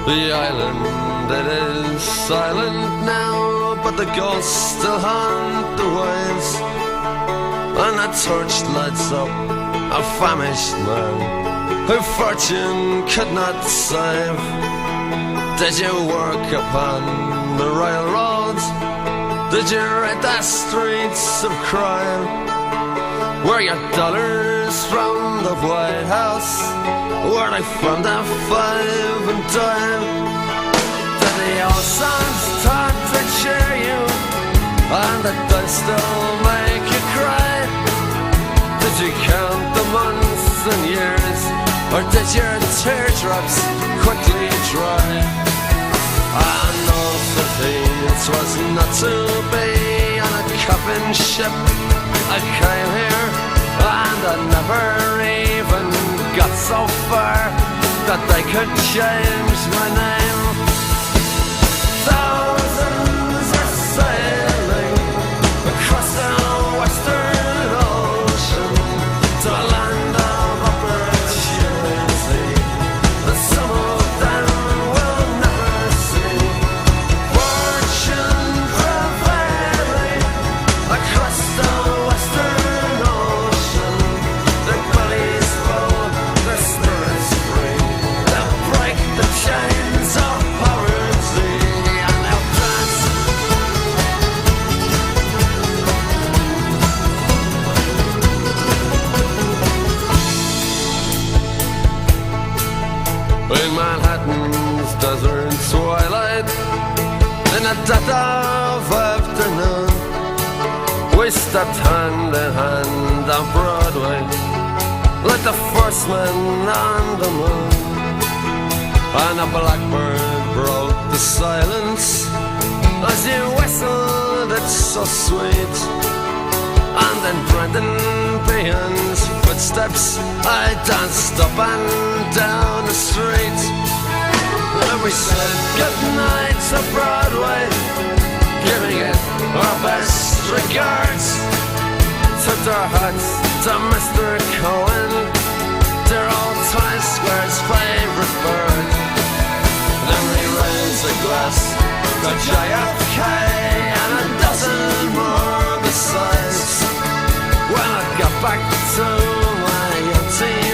The island, it is silent now, but the ghosts still haunt the waves. And a torch lights up a famished man who fortune could not save. Did you work upon the railroads? Did you ride the streets of crime? Were your dollars from the White House? Were they from the 5 and dime? Did the old songs start to cheer you? And did they still make you cry? Did you count the months and years? Or did your teardrops quickly dry? I know that it was not to be on a coffin ship. I came here and I never even got so far that they could change my name. Thousands are sailing across the western ocean to a land of opportunity that some of them will never see. Fortune prevailing across the western ocean, their bellies full, their spirits free. They'll break the chains of poverty and they'll dance. In Manhattan's desert twilight, in the dead of afternoon, we stepped hand in hand on Broadway, like the first men on the moon. And a blackbird broke the silence as you whistled, it's so sweet. And then Brendan Behan's footsteps, I danced up and down the street. And we said goodnight to Broadway, giving it our best regards. Tipped our hats to Mr. Cohen, dear old Times Square's favourite bird. Then we raised a glass to JFK and a dozen more besides. When I got back to my empty